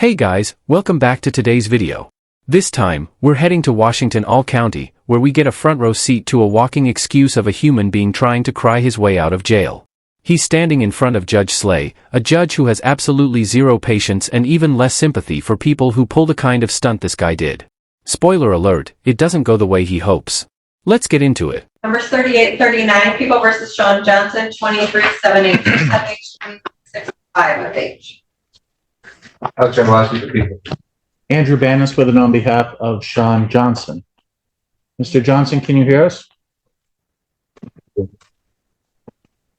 Hey guys, welcome back to today's video. This time, we're heading to Washington All County, where we get a front row seat to a walking excuse of a human being trying to cry his way out of jail. He's standing in front of Judge Slay, a judge who has absolutely zero patience and even less sympathy for people who pull the kind of stunt this guy did. Spoiler alert, it doesn't go the way he hopes. Let's get into it. Numbers 3839, People versus Sean Johnson, 23782 FH. How's your last week of people? Andrew Bannis with it on behalf of Sean Johnson. Mr. Johnson, can you hear us?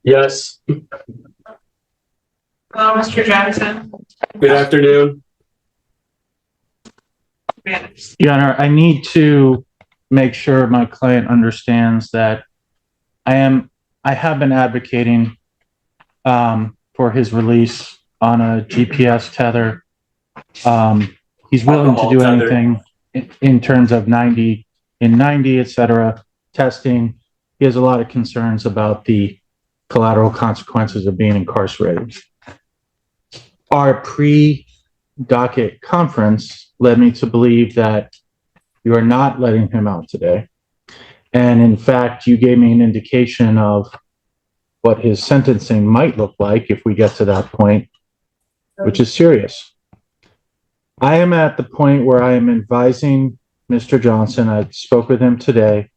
Yes. Hello, Mr. Johnson. Good afternoon. Your Honor, I need to make sure my client understands that I have been advocating for his release on a GPS tether. He's willing to do anything in terms of 90, etc., testing. He has a lot of concerns about the collateral consequences of being incarcerated. Our pre-docket conference led me to believe that you are not letting him out today. And in fact, you gave me an indication of what his sentencing might look like if we get to that point, which is serious. I am at the point where I am advising Mr. Johnson, I spoke with him today,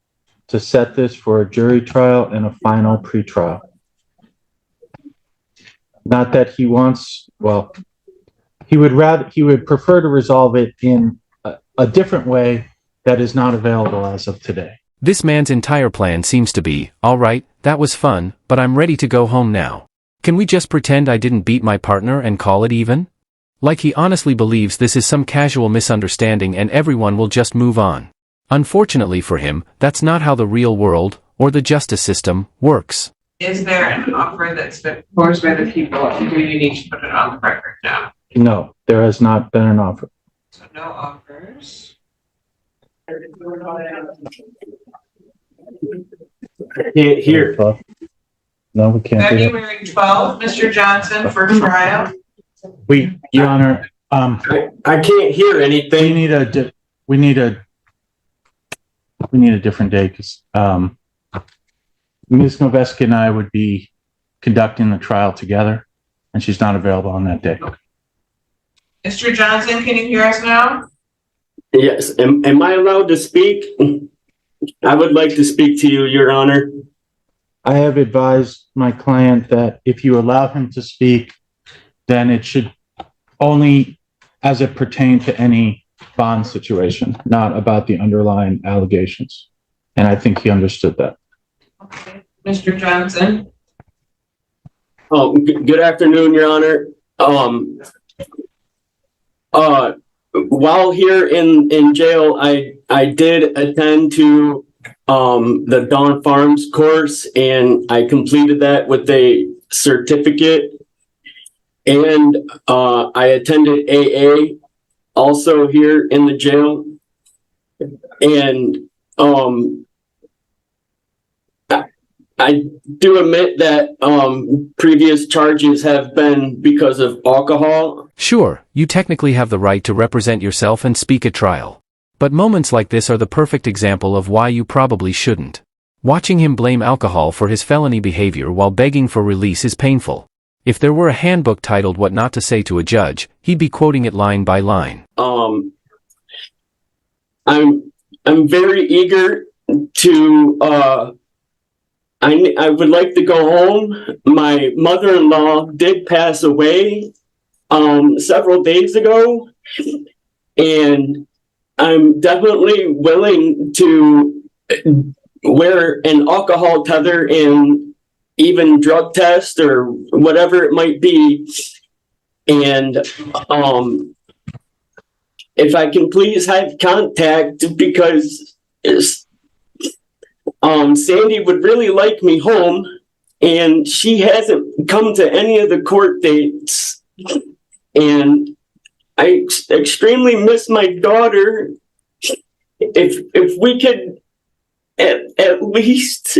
to set this for a jury trial and a final pretrial. Not that he wants, well, he would prefer to resolve it in a different way that is not available as of today. This man's entire plan seems to be, alright, that was fun, but I'm ready to go home now. Can we just pretend I didn't beat my partner and call it even? Like he honestly believes this is some casual misunderstanding and everyone will just move on. Unfortunately for him, that's not how the real world, or the justice system, works. Is there an offer that's been forced by the people, or do you need to put it on the record now? No, there has not been an offer. So no offers. Can't hear. No, we can't do that. February 12th, Mr. Johnson, for trial. Your Honor, I can't hear anything. we need a different day because Ms. Noveski and I would be conducting the trial together, and she's not available on that day. Mr. Johnson, can you hear us now? Yes. Am I allowed to speak? I would like to speak to you, Your Honor. I have advised my client that if you allow him to speak, then it should only as it pertains to any bond situation, not about the underlying allegations. And I think he understood that. Okay. Mr. Johnson. Oh, good afternoon, Your Honor. While here in jail, I did attend to the Dawn Farms course, and I completed that with a certificate. And I attended AA also here in the jail. And I do admit that previous charges have been because of alcohol. Sure, you technically have the right to represent yourself and speak at trial. But moments like this are the perfect example of why you probably shouldn't. Watching him blame alcohol for his felony behavior while begging for release is painful. If there were a handbook titled What Not to Say to a Judge, he'd be quoting it line by line. I'm very eager to I would like to go home. My mother-in-law did pass away several days ago, and I'm definitely willing to wear an alcohol tether and even drug test or whatever it might be. And if I can please have contact, because Sandy would really like me home, and she hasn't come to any of the court dates, and I extremely miss my daughter. If we could at least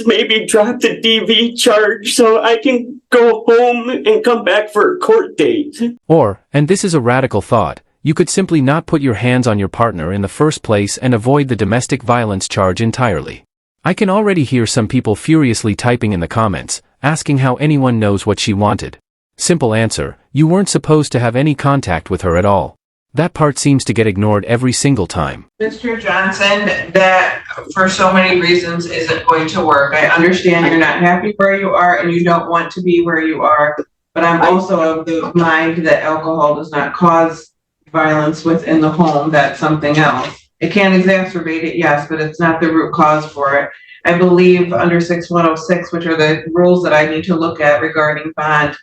maybe drop the DV charge so I can go home and come back for a court date. Or, and this is a radical thought, you could simply not put your hands on your partner in the first place and avoid the domestic violence charge entirely. I can already hear some people furiously typing in the comments, asking how anyone knows what she wanted. Simple answer, you weren't supposed to have any contact with her at all. That part seems to get ignored every single time. Mr. Johnson, that for so many reasons isn't going to work. I understand you're not happy where you are and you don't want to be where you are, but I'm also of the mind that alcohol does not cause violence within the home. That's something else. It can exacerbate it, yes, but it's not the root cause for it. I believe under 6106, which are the rules that I need to look at regarding bond,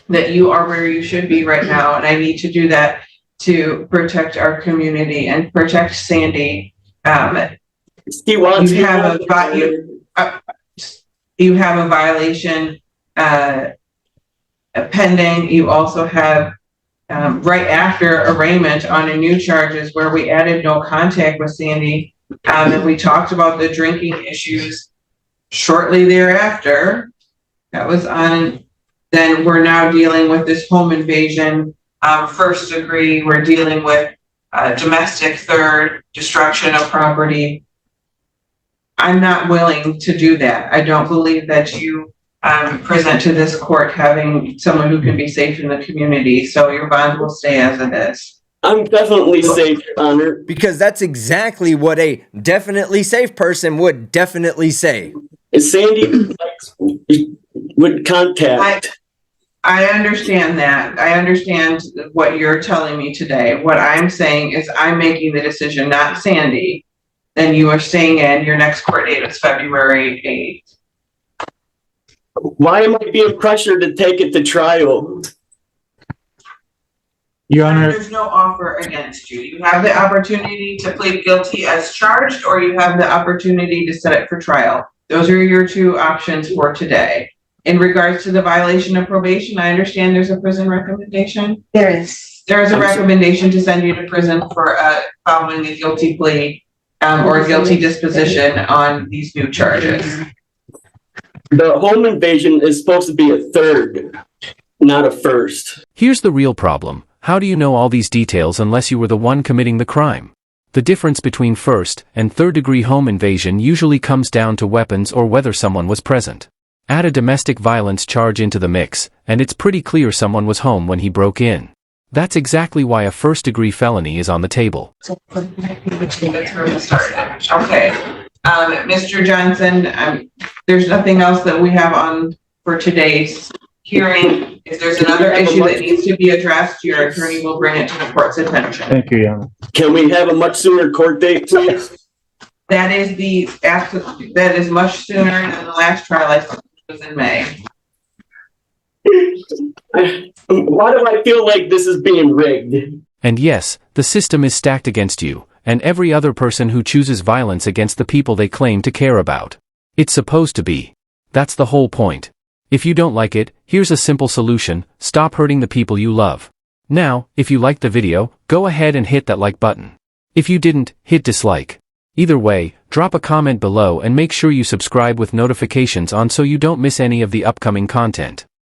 that you are where you should be right now, and I need to do that to protect our community and protect Sandy. You have a violation pending. You also have right after arraignment on a new charges where we added no contact with Sandy, and we talked about the drinking issues shortly thereafter. That was on. Then we're now dealing with this home invasion. First degree, we're dealing with domestic, third, destruction of property. I'm not willing to do that. I don't believe that you present to this court having someone who can be safe in the community, so your bond will stay as it is. I'm definitely safe, Your Honor. Because that's exactly what a definitely safe person would definitely say. Sandy would contact. I understand that. I understand what you're telling me today. What I'm saying is I'm making the decision, not Sandy. Then you are staying in. Your next court date is February 8th. Why am I being pressured to take it to trial? Your Honor, There's no offer against you. You have the opportunity to plead guilty as charged, or you have the opportunity to set it for trial. Those are your two options for today. In regards to the violation of probation, I understand there's a prison recommendation. There is. There is a recommendation to send you to prison for following a guilty plea or a guilty disposition on these new charges. The home invasion is supposed to be a third, not a first. Here's the real problem. How do you know all these details unless you were the one committing the crime? The difference between first and third-degree home invasion usually comes down to weapons or whether someone was present. Add a domestic violence charge into the mix, and it's pretty clear someone was home when he broke in. That's exactly why a first-degree felony is on the table. That's where we started. Okay. Mr. Johnson, there's nothing else that we have on for today's hearing. If there's another issue that needs to be addressed, your attorney will bring it to the court's attention. thank you, Your Honor. Can we have a much sooner court date, please? That is much sooner than the last trial I think was in May. Why do I feel like this is being rigged? And yes, the system is stacked against you, and every other person who chooses violence against the people they claim to care about. It's supposed to be. That's the whole point. If you don't like it, here's a simple solution: stop hurting the people you love. Now, if you liked the video, go ahead and hit that like button. If you didn't, hit dislike. Either way, drop a comment below and make sure you subscribe with notifications on so you don't miss any of the upcoming content.